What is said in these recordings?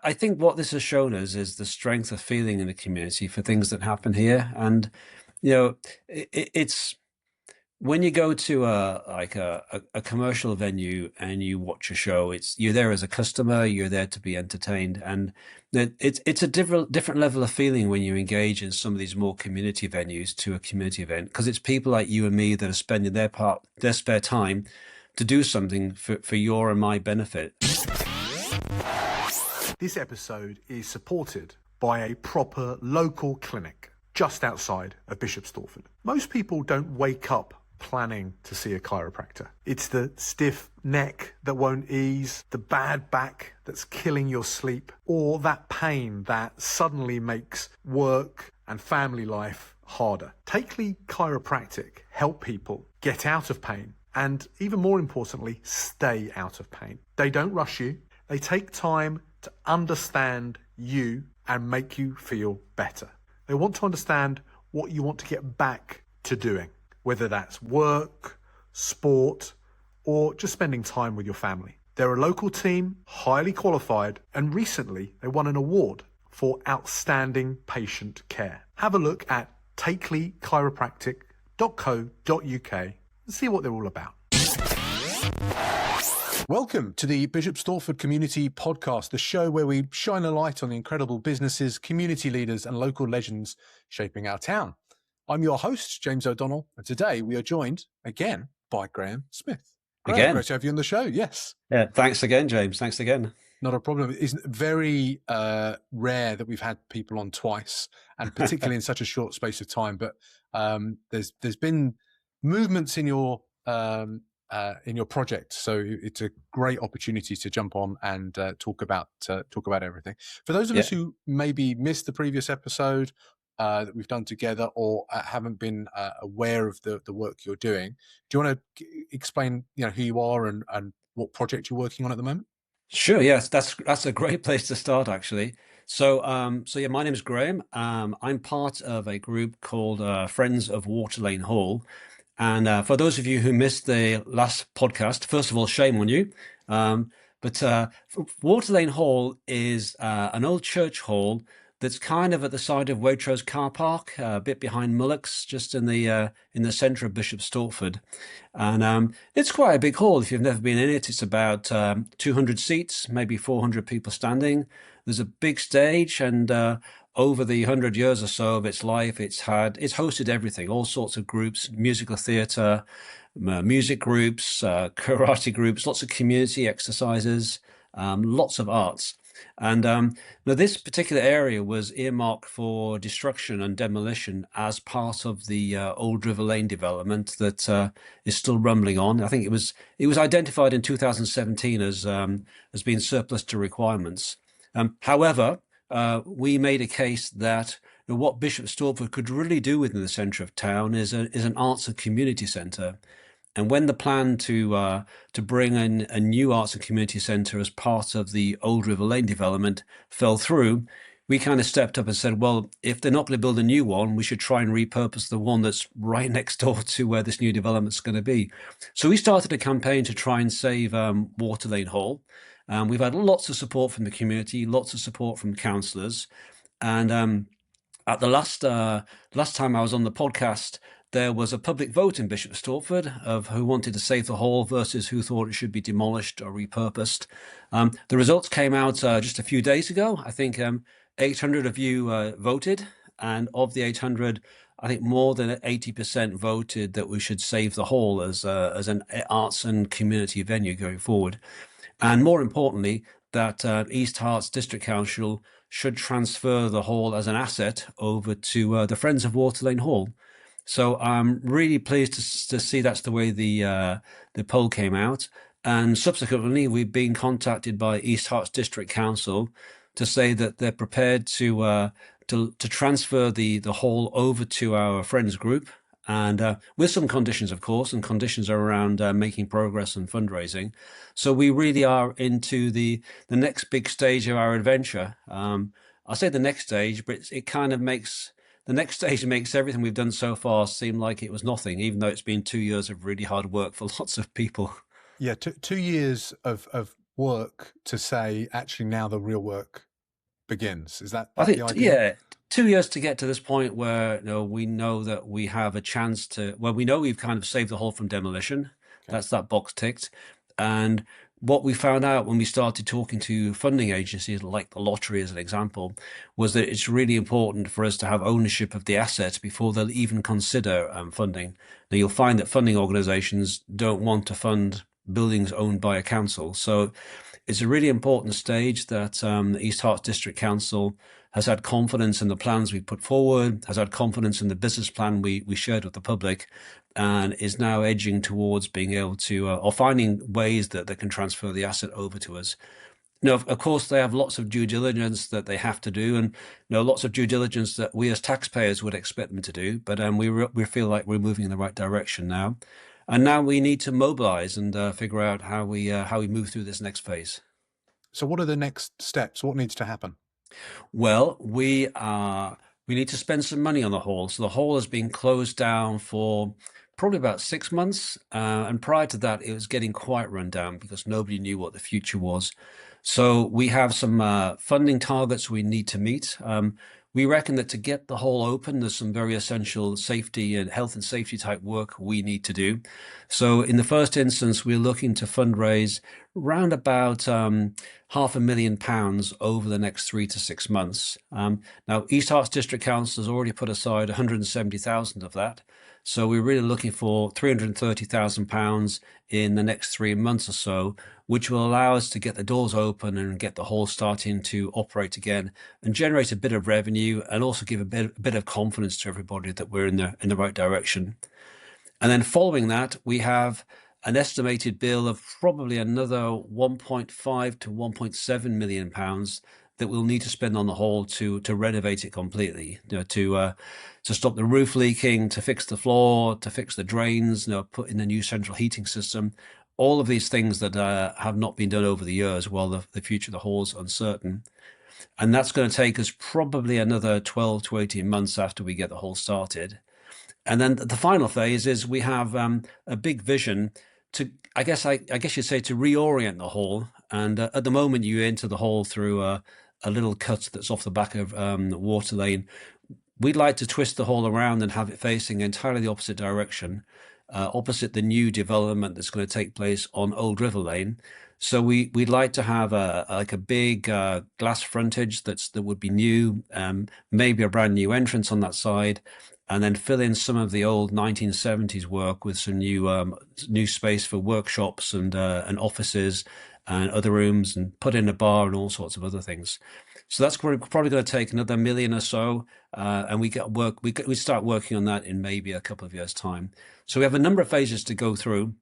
I think what this has shown us is the strength of feeling in the community for things that happen here. And, it's when you go to a commercial venue and you watch a show, you're there as a customer, you're there to be entertained, and it's a different level of feeling when you engage in some of these more community venues to a community event, because it's people like you and me that are spending their spare time to do something for your and my benefit. This episode is supported by a proper local clinic just outside of Bishop Stortford. Most people don't wake up planning to see a chiropractor. It's the stiff neck that won't ease, the bad back that's killing your sleep, or that pain that suddenly makes work and family life harder. Takely Chiropractic help people get out of pain and, even more importantly, stay out of pain. They don't rush you. They take time to understand you and make you feel better. They want to understand what you want to get back to doing, whether that's work, sport, or just spending time with your family. They're a local team, highly qualified, and recently they won an award for outstanding patient care. Have a look at takelychiropractic.co.uk and see what they're all about. Welcome to the Bishop Stortford Community Podcast, the show where we shine a light on the incredible businesses, community leaders and local legends shaping our town. I'm your host, James O'Donnell, and today we are joined again by Graeme Smith. Graeme, great to have you on the show. Yes. Yeah. Thanks again, James. Thanks again. Not a problem. It's very rare that we've had people on twice, and particularly in such a short space of time. But there's been movements in your project, so it's a great opportunity to jump on and talk about everything. For those of us who maybe missed the previous episode that we've done together, or haven't been aware of the work you're doing, do you want to explain who you are and what project you're working on at the moment? Sure. Yes, that's a great place to start, actually. So, my name is Graeme. I'm part of a group called Friends of Water Lane Hall. And for those of you who missed the last podcast, first of all, shame on you. But Water Lane Hall is an old church hall that's kind of at the side of Waitrose car park, a bit behind Mullock's, just in the centre of Bishop Stortford. And it's quite a big hall. If you've never been in it, it's about 200 seats, maybe 400 people standing. There's a big stage, and over the 100 years or so of its life, it's hosted everything, all sorts of groups, musical theatre, music groups, karate groups, lots of community exercises, lots of arts. And now this particular area was earmarked for destruction and demolition as part of the Old River Lane development that is still rumbling on. I think it was identified in 2017 as being surplus to requirements. However, we made a case that what Bishop Stortford could really do within the centre of town is an arts and community centre. And when the plan to bring in a new arts and community centre as part of the Old River Lane development fell through, we kind of stepped up and said, well, if they're not going to build a new one, we should try and repurpose the one that's right next door to where this new development's going to be. So we started a campaign to try and save Water Lane Hall. We've had lots of support from the community, lots of support from councillors. And at the last time I was on the podcast, there was a public vote in Bishop Stortford of who wanted to save the hall versus who thought it should be demolished or repurposed. The results came out just a few days ago. I think 800 of you voted, and of the 800, I think more than 80% voted that we should save the hall as an arts and community venue going forward. And more importantly, that East Herts District Council should transfer the hall as an asset over to the Friends of Water Lane Hall. So I'm really pleased to see that's the way the poll came out. And subsequently, we've been contacted by East Herts District Council to say that they're prepared to transfer the hall over to our Friends group, and with some conditions, of course, and conditions are around making progress and fundraising. So we really are into the next big stage of our adventure. I say the next stage, but it kind of makes... The next stage makes everything we've done so far seem like it was nothing, even though it's been 2 years of really hard work for lots of people. Yeah, 2 years of work to say, actually, now the real work begins. Is that I the think, idea? yeah, 2 years to get to this point where we know that we have a chance to. Well, we know we've kind of saved the hall from demolition. Okay. That's that box ticked. And what we found out when we started talking to funding agencies, like the lottery as an example, was that it's really important for us to have ownership of the assets before they'll even consider funding. Now, you'll find that funding organisations don't want to fund buildings owned by a council, so it's a really important stage that the East Herts District Council has had confidence in the plans we put forward, has had confidence in the business plan we shared with the public, and is now edging towards being able to, or finding ways that they can transfer the asset over to us. Of course, they have lots of due diligence that they have to do, and lots of due diligence that we as taxpayers would expect them to do. But we feel like we're moving in the right direction now, and now we need to mobilize and figure out how we move through this next phase. So what are the next steps? What needs to happen? Well, we need to spend some money on the hall. So the hall has been closed down for probably about 6 months, and prior to that, it was getting quite run down because nobody knew what the future was. So we have some funding targets we need to meet. We reckon that to get the hall open, there's some very essential safety and health and safety type work we need to do. So in the first instance, we're looking to fundraise round about £500,000 over the next 3 to 6 months. Now, East Herts District Council has already put aside 170,000 of that. So we're really looking for £330,000 in the next 3 months or so, which will allow us to get the doors open and get the hall starting to operate again and generate a bit of revenue and also give a bit of confidence to everybody that we're in the right direction. And then following that, we have an estimated bill of probably another 1.5 to 1.7 million pounds that we'll need to spend on the hall to renovate it completely, to stop the roof leaking, to fix the floor, to fix the drains, put in a new central heating system. All of these things that have not been done over the years while the future of the hall is uncertain. And that's going to take us probably another 12 to 18 months after we get the hall started. And then the final phase is we have a big vision to, I guess you'd say, to reorient the hall. And at the moment, you enter the hall through a little cut that's off the back of Water Lane. We'd like to twist the hall around and have it facing entirely the opposite direction, opposite the new development that's going to take place on Old River Lane. So we'd like to have a big glass frontage that would be new, maybe a brand new entrance on that side, and then fill in some of the old 1970s work with some new space for workshops and offices and other rooms, and put in a bar and all sorts of other things. So that's probably going to take another million or so, and we start working on that in maybe a couple of years' time. So we have a number of phases to go through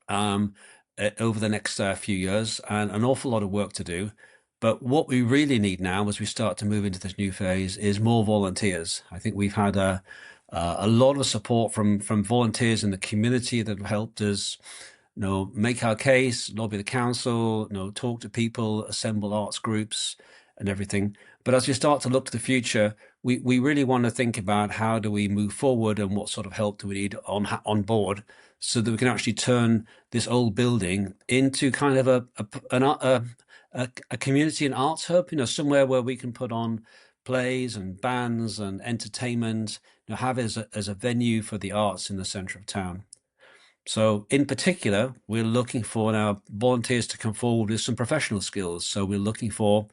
over the next few years, and an awful lot of work to do. But what we really need now, as we start to move into this new phase, is more volunteers. I think we've had a lot of support from volunteers in the community that have helped us, make our case, lobby the council, talk to people, assemble arts groups, and everything. But as we start to look to the future, we really want to think about how do we move forward and what sort of help do we need on board, so that we can actually turn this old building into kind of a community and arts hub, somewhere where we can put on plays and bands and entertainment, have it as a venue for the arts in the centre of town. So in particular, we're looking for now volunteers to come forward with some professional skills. So we're looking for,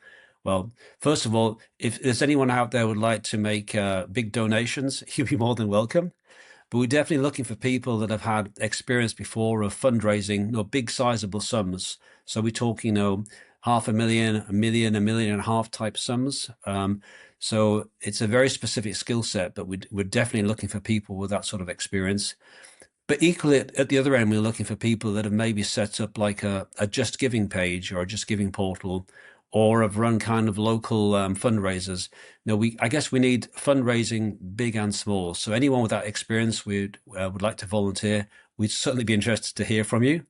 well, first of all, if there's anyone out there who would like to make big donations, you'd be more than welcome. But we're definitely looking for people that have had experience before of fundraising, big sizable sums. So we're talking, £500,000, a million, £1.5 million type sums. So it's a very specific skill set, but we're definitely looking for people with that sort of experience. But equally, at the other end, we're looking for people that have maybe set up like a Just Giving page or a Just Giving portal, or have run kind of local fundraisers. I guess we need fundraising big and small. So anyone with that experience would like to volunteer, we'd certainly be interested to hear from you.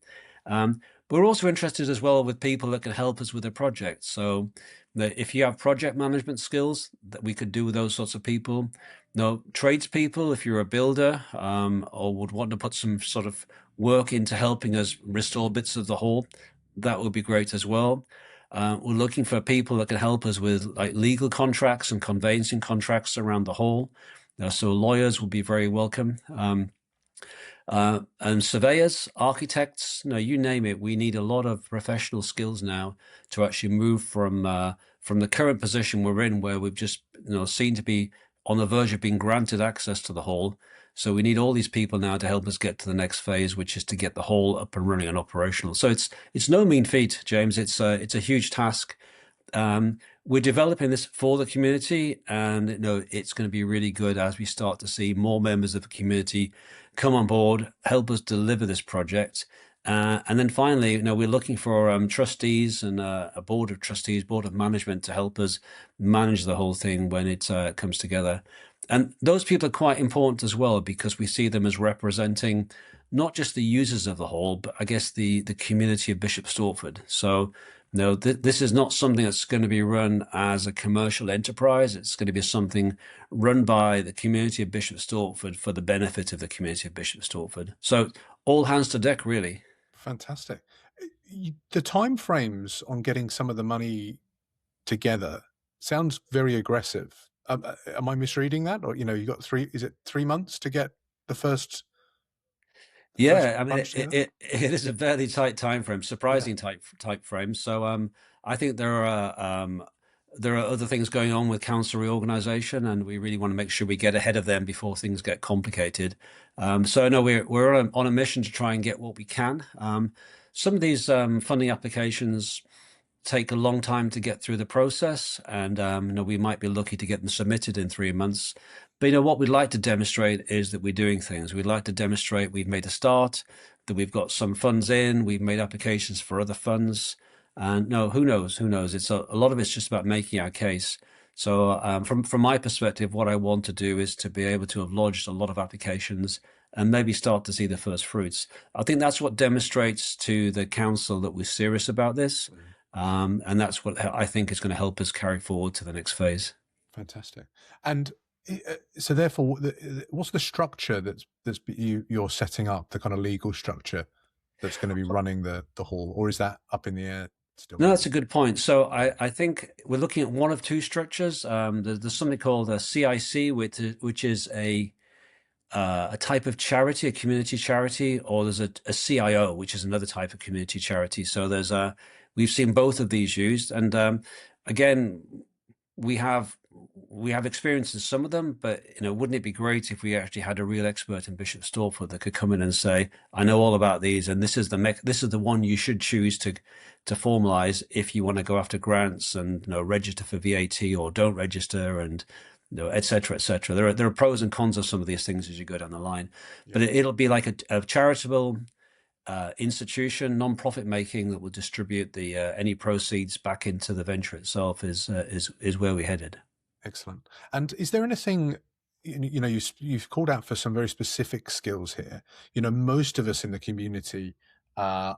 But we're also interested as well with people that can help us with a project. So if you have project management skills, that we could do with those sorts of people. Tradespeople, if you're a builder or would want to put some sort of work into helping us restore bits of the hall, that would be great as well. We're looking for people that can help us with like legal contracts and conveyancing contracts around the hall. So lawyers will be very welcome. And surveyors, architects, no, you name it. We need a lot of professional skills now to actually move from the current position we're in, where we've just seen to be on the verge of being granted access to the hall. So we need all these people now to help us get to the next phase, which is to get the hall up and running and operational. So it's no mean feat, James. It's a huge task. We're developing this for the community, and it's going to be really good as we start to see more members of the community come on board, help us deliver this project. And then finally, we're looking for trustees and a board of trustees, board of management to help us manage the whole thing when it comes together. And those people are quite important as well because we see them as representing not just the users of the hall, but I guess the community of Bishop Stortford. So no, this is not something that's going to be run as a commercial enterprise. It's going to be something run by the community of Bishop Stortford for the benefit of the community of Bishop Stortford. So all hands to deck, really. Fantastic. The time frames on getting some of the money together sounds very aggressive. Am I misreading that? Or, you got is it 3 months to get the first Yeah, I mean bunch together? it is a fairly tight time frame, Yeah. surprising tight frame. So I think there are other things going on with council reorganisation, and we really want to make sure we get ahead of them before things get complicated. So no, we're on a mission to try and get what we can. Some of these funding applications take a long time to get through the process, and we might be lucky to get them submitted in 3 months. But what we'd like to demonstrate is that we're doing things. We'd like to demonstrate we've made a start, that we've got some funds in, we've made applications for other funds, and no, who knows? Who knows? It's a lot of it's just about making our case. So from my perspective, what I want to do is to be able to have lodged a lot of applications and maybe start to see the first fruits. I think that's what demonstrates to the council that we're serious about this. And that's what I think is going to help us carry forward to the next phase. Fantastic. And so therefore, what's the structure you're setting up, the kind of legal structure that's going to be running the hall, or is that up in the air still? No, that's a good point. So I think we're looking at one of two structures. There's something called a CIC, which is a type of charity, a community charity, or there's a CIO, which is another type of community charity. So we've seen both of these used, and again, we have experience in some of them, but wouldn't it be great if we actually had a real expert in Bishop Stortford that could come in and say, I know all about these, and this is the one you should choose to formalize if you want to go after grants and register for VAT or don't register, and et cetera, et cetera. There are pros and cons of some of these things as you go down the line, but it'll be like a charitable institution, non-profit making, that will distribute the any proceeds back into the venture itself is where we're headed. Excellent. And is there anything, you've called out for some very specific skills here. Most of us in the community are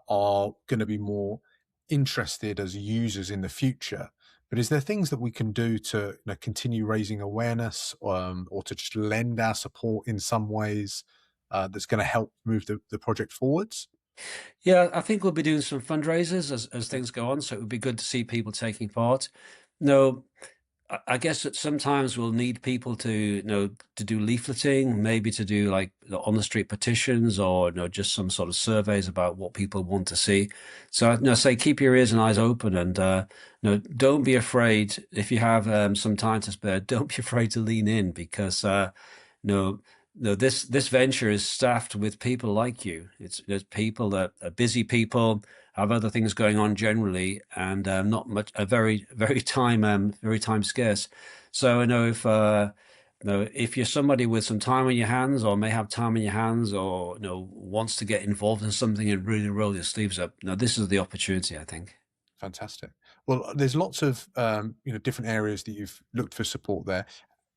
going to be more interested as users in the future. But is there things that we can do to continue raising awareness, or to just lend our support in some ways that's going to help move the project forwards? Yeah, I think we'll be doing some fundraisers as things go on. So it would be good to see people taking part. No, I guess that sometimes we'll need people to to do leafleting, maybe to do like on the street petitions, or just some sort of surveys about what people want to see. So say keep your ears and eyes open, and don't be afraid if you have some time to spare. Don't be afraid to lean in, because this venture is staffed with people like you. There's people that are busy people, have other things going on generally, and not much, very time scarce. So I know if you're somebody with some time on your hands, or may have time on your hands, or wants to get involved in something and really roll your sleeves up, this is the opportunity, I think. Fantastic. Well, there's lots of different areas that you've looked for support there.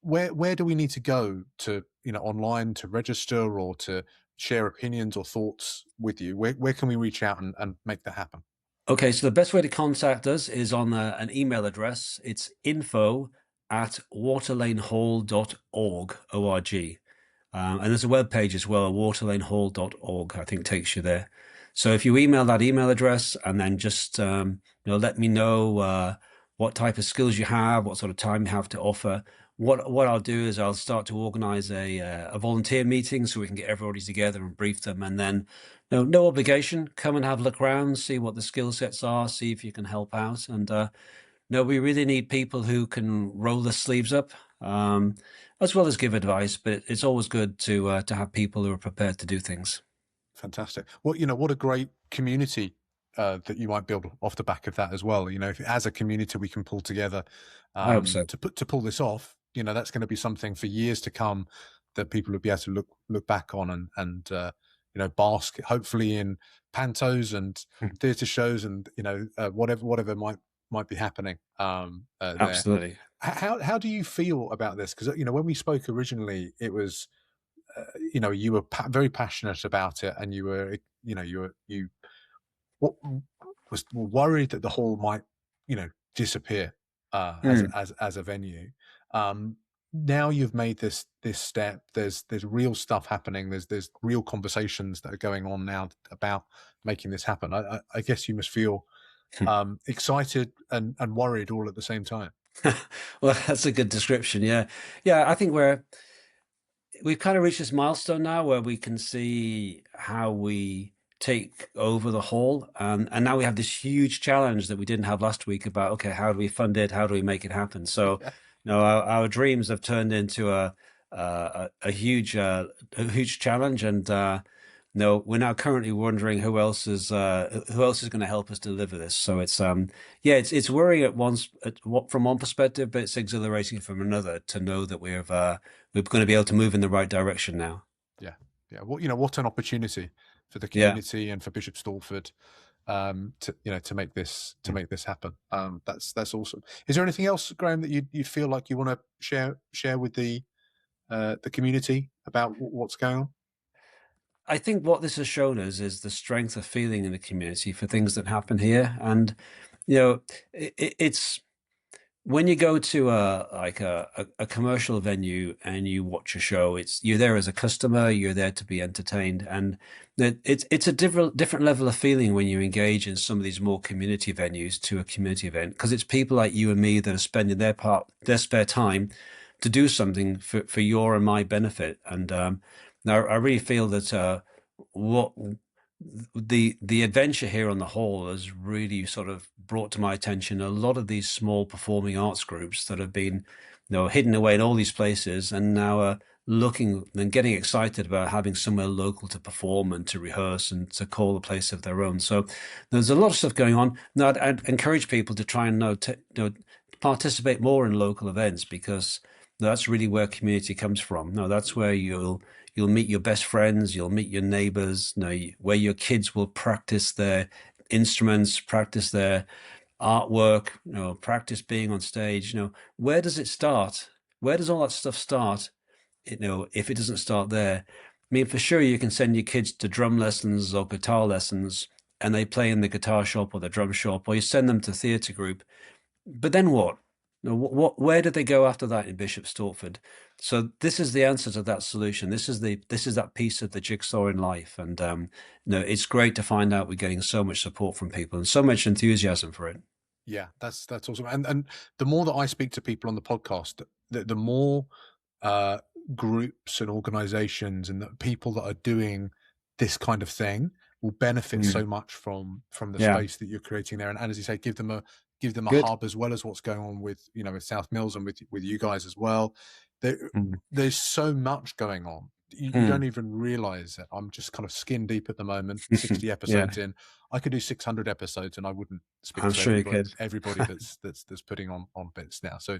Where do we need to go to online to register, or to share opinions or thoughts with you? Where can we reach out and make that happen? Okay, so the best way to contact us is on an email address. It's info@waterlanehall.org, O-R-G. And there's a web page as well, waterlanehall.org, I think takes you there. So if you email that email address and then just let me know what type of skills you have, what sort of time you have to offer. What I'll do is I'll start to organize a volunteer meeting so we can get everybody together and brief them, and then no obligation, come and have a look around, see what the skill sets are, see if you can help out, and no, we really need people who can roll their sleeves up, um, as well as give advice. But it's always good to have people who are prepared to do things. Fantastic. Well, what a great community that you might build off the back of that as well. If as a community we can pull together I hope so. to pull this off, that's going to be something for years to come that people will be able to look back on and bask hopefully in pantos and theatre shows and whatever might be happening there. Absolutely. How do you feel about this? Because when we spoke originally, it was you were very passionate about it, and you were you was worried that the hall might disappear as a venue. Now you've made this step. There's real stuff happening. There's real conversations that are going on now about making this happen. I guess you must feel excited and worried all at the same time. Well, that's a good description. Yeah. Yeah, I think we've kind of reached this milestone now where we can see how we take over the hall. And now we have this huge challenge that we didn't have last week about, okay, how do we fund it? How do we make it happen? So, Yeah. our dreams have turned into a huge challenge. And, no, we're now currently wondering who else is going to help us deliver this. So yeah, it's worrying from one perspective, but it's exhilarating from another to know that we're going to be able to move in the right direction now. Yeah, yeah. What an opportunity for the Yeah. community and for Bishop Stortford, to make this happen. That's awesome. Is there anything else, Graeme, that you feel like you want to share with the community about what's going on? I think what this has shown us is the strength of feeling in the community for things that happen here. And, it's when you go to a commercial venue and you watch a show, you're there as a customer, you're there to be entertained, and it's a different level of feeling when you engage in some of these more community venues to a community event, because it's people like you and me that are spending their spare time to do something for your and my benefit. And now I really feel that what the adventure here on the whole has really sort of brought to my attention a lot of these small performing arts groups that have been, hidden away in all these places, and now are looking and getting excited about having somewhere local to perform and to rehearse and to call a place of their own. So there's a lot of stuff going on. Now, I'd encourage people to try and participate more in local events, because that's really where community comes from. No, that's where you'll meet your best friends, you'll meet your neighbors, where your kids will practice their instruments, practice their artwork, practice being on stage. Where does it start? Where does all that stuff start? If it doesn't start there, I mean, for sure you can send your kids to drum lessons or guitar lessons, and they play in the guitar shop or the drum shop, or you send them to theatre group. But then what? Where did they go after that in Bishop Stortford? So this is the answer to that solution. This is that piece of the jigsaw in life, and it's great to find out we're getting so much support from people and so much enthusiasm for it. Yeah, that's awesome. And the more that I speak to people on the podcast, the more groups and organizations and the people that are doing this kind of thing will benefit so much from the Yeah, space that you're creating there. And as you say, give them a good. hub, as well as what's going on with with South Mills and with you guys as well. Mm. There's so much going on. You don't Mm. even realize it. I'm just kind of skin deep at the moment, 60 Yeah, episodes in. I could do 600 episodes and I wouldn't speak I'm to sure you could. everybody that's putting on bits now. So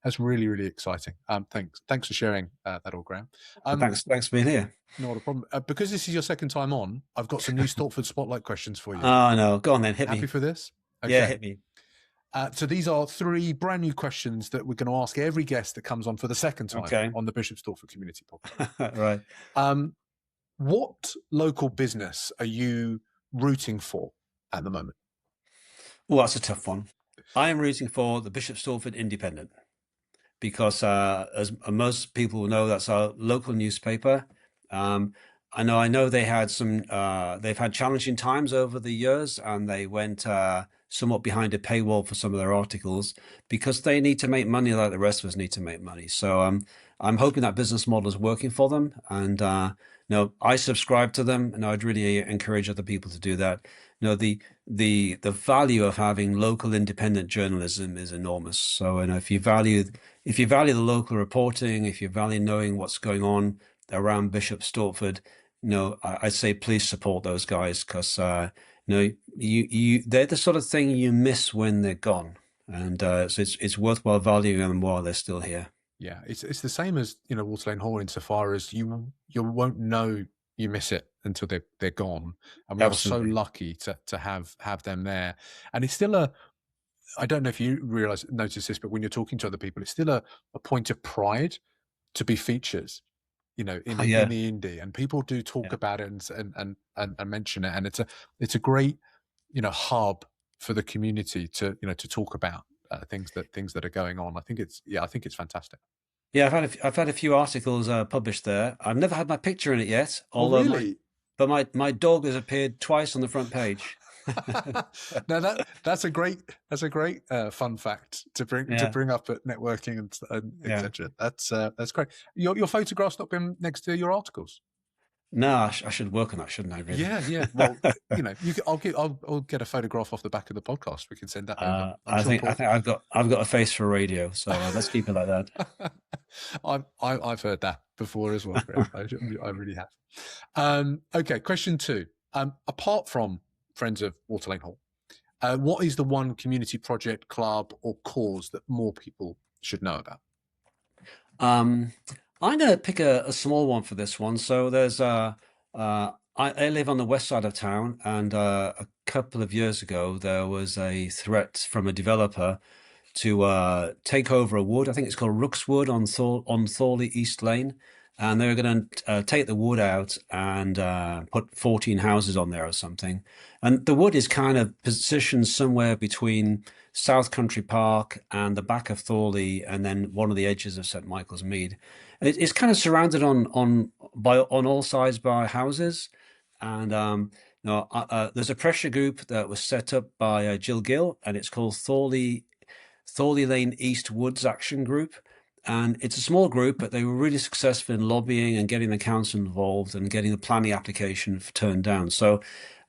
that's really, really exciting. Thanks for sharing that all, Graeme. Thanks for being here. Not a problem. Because this is your second time on, I've got some new Stortford Spotlight questions for you. Oh no, go on then, hit Happy me. for this? Yeah, Okay. hit me. So these are 3 brand new questions that we're going to ask every guest that comes on for the second time Okay. on the Bishop Stortford Community Podcast. Right. What local business are you rooting for at the moment? Well, that's a tough one. I am rooting for the Bishop Stortford Independent, because as most people will know, that's our local newspaper. Um, I know they had they've had challenging times over the years, and they went somewhat behind a paywall for some of their articles because they need to make money like the rest of us need to make money. So I'm hoping that business model is working for them, and I subscribe to them, and I'd really encourage other people to do that. The value of having local independent journalism is enormous. So, if you value the local reporting, if you value knowing what's going on around Bishop Stortford, I'd say please support those guys because they're the sort of thing you miss when they're gone, and so it's worthwhile valuing them while they're still here. Yeah, it's the same as Water Lane Hall insofar as you won't know you miss it until they're gone, and we are so Absolutely. lucky to have them there. And it's still I don't know if you notice this, but when you're talking to other people, it's still a point of pride to be features, in Yeah, the indie, and people do talk yeah. about it and mention it, and it's a great hub for the community to talk about things that are going on. I think it's fantastic. Yeah, I've had a few articles published there. I've never had my picture in it yet, Oh, although really? my dog has appeared twice on the front page. Now that's a great fun fact to Yeah, bring up at networking and yeah. etc. That's great. Your photograph's not been next to your articles. No, I should work on that, shouldn't I, really? Yeah, yeah. Well, I'll get a photograph off the back of the podcast. We can send that over. I'm sure I Paul. think I've got a face for radio, so let's keep it like that. I've heard that before as well, Graham. I really have. Okay, question two. Apart from Friends of Water Lane Hall, what is the one community project, club, or cause that more people should know about? Um, I'm going to pick a small one for this one. So there's I live on the west side of town, and a couple of years ago there was a threat from a developer to take over a wood. I think it's called Rookswood on Thorley East Lane, and they were going to take the wood out and put 14 houses on there or something. And the wood is kind of positioned somewhere between South Country Park and the back of Thorley, and then one of the edges of St Michael's Mead. And it's kind of surrounded on all sides by houses, and there's a pressure group that was set up by Jill Gill, and it's called Thorley Lane East Woods Action Group. And it's a small group, but they were really successful in lobbying and getting the council involved and getting the planning application turned down. So,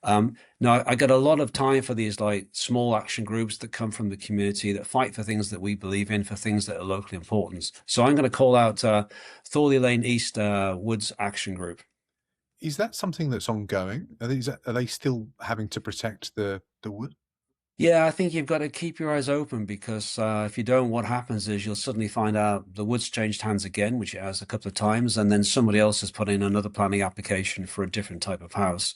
no, I get a lot of time for these like small action groups that come from the community that fight for things that we believe in, for things that are locally important. So I'm going to call out Thorley Lane East Woods Action Group. Is that something that's ongoing? Are they still having to protect the wood? Yeah, I think you've got to keep your eyes open because if you don't, what happens is you'll suddenly find out the wood's changed hands again, which it has a couple of times, and then somebody else has put in another planning application for a different type of house.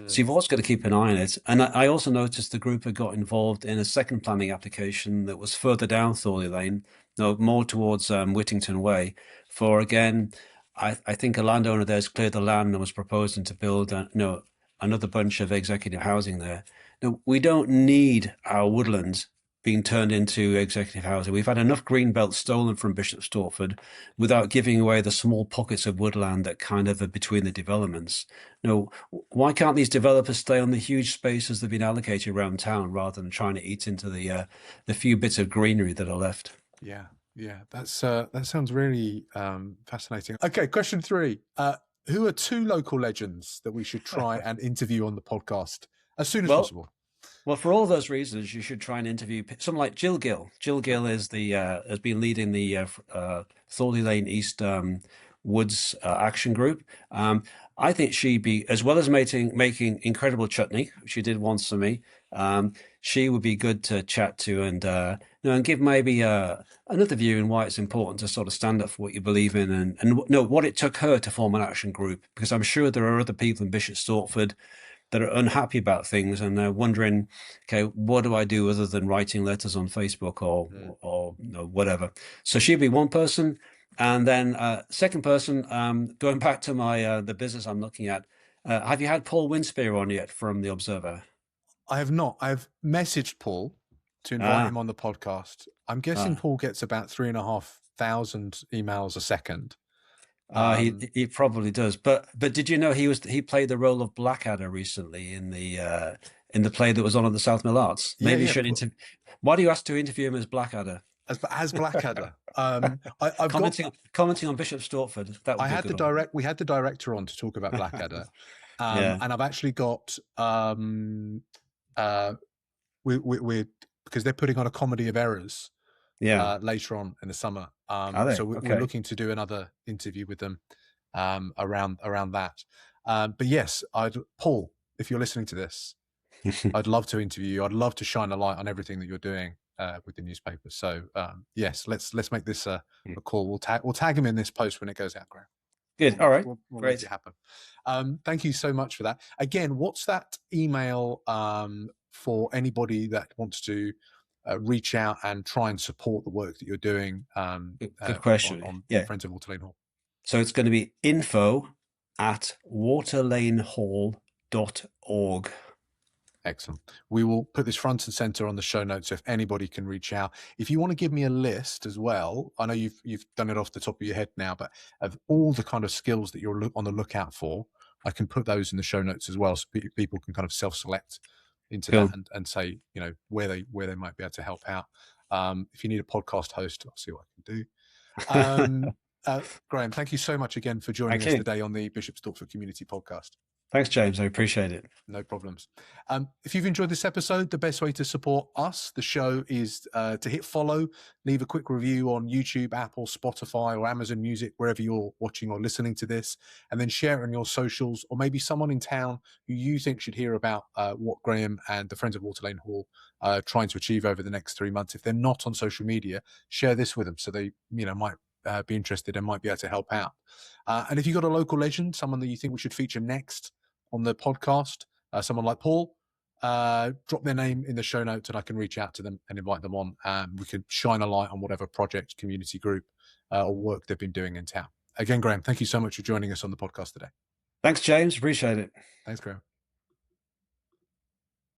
So you've always got to keep an eye on it. And I also noticed the group had got involved in a second planning application that was further down Thorley Lane, no, more towards Whittington Way, for again, I think a landowner there's cleared the land and was proposing to build another bunch of executive housing there. Now, we don't need our woodlands being turned into executive housing. We've had enough green belt stolen from Bishop Stortford without giving away the small pockets of woodland that kind of are between the developments. No, why can't these developers stay on the huge spaces that have been allocated around town rather than trying to eat into the few bits of greenery that are left? Yeah, yeah. That sounds really fascinating. Okay, question three. Who are two local legends that we should try and interview on the podcast as soon as Well, possible? Well, for all those reasons, you should try and interview someone like Jill Gill. Jill Gill is the has been leading the Thorley Lane East Woods Action Group. I think she'd be, as well as making incredible chutney, which she did once for me. She would be good to chat to and give maybe another view in why it's important to sort of stand up for what you believe in and know what it took her to form an action group. Because I'm sure there are other people in Bishop Stortford that are unhappy about things and they're wondering, okay, what do I do other than writing letters on Facebook or whatever? So she'd be one person, and then second person, going back to my the business I'm looking at. Have you had Paul Winspear on yet from the Observer? I have not. I've messaged Paul to invite Ah, him on the podcast. I'm guessing ah. Paul gets about 3,500 emails a second. He probably does. But did you know he played the role of Blackadder recently in the play that was on at the South Mill Arts? Yeah, Maybe you yeah. should interview. Why do you ask to interview him as Blackadder? As Blackadder. I've got. Commenting on Bishop Stortford. That would I be a had good the one. We had the director on to talk about Blackadder, Yeah, and I've actually got we're because they're putting on a comedy of errors yeah. later on in the summer. Are they? So we're Okay. looking to do another interview with them around that. But yes, Paul, if you're listening to this, I'd love to interview you. I'd love to shine a light on everything that you're doing with the newspaper. So yes, let's make this a call. We'll tag him in this post when it goes out, Graeme. Good. All right. We'll make Great. it happen. Thank you so much for that. Again, what's that email for anybody that wants to reach out and try and support the work that you're doing Good question. on Yeah. Friends of Waterlane Hall? So it's going to be info@waterlanehall.org. Excellent. We will put this front and center on the show notes so if anybody can reach out. If you want to give me a list as well, I know you've done it off the top of your head now, but of all the kind of skills that you're on the lookout for, I can put those in the show notes as well, so people can kind of self-select into Cool. that and say, you know, where they might be able to help out. If you need a podcast host, I'll see what I can do. Graeme, thank you so much again for joining us today on the Bishop Stortford Community Podcast. Thanks, James. I appreciate it. No problems. If you've enjoyed this episode, the best way to support us, the show, is to hit follow, leave a quick review on YouTube, Apple, Spotify, or Amazon Music, wherever you're watching or listening to this, and then share it on your socials, or maybe someone in town who you think should hear about what Graeme and the Friends of Waterlane Hall are trying to achieve over the next 3 months. If they're not on social media, share this with them so they might be interested and might be able to help out. And if you've got a local legend, someone that you think we should feature next on the podcast, someone like Paul, drop their name in the show notes and I can reach out to them and invite them on. We could shine a light on whatever project, community group, or work they've been doing in town. Again, Graeme, thank you so much for joining us on the podcast today. Thanks, James. Appreciate it. Thanks, Graeme.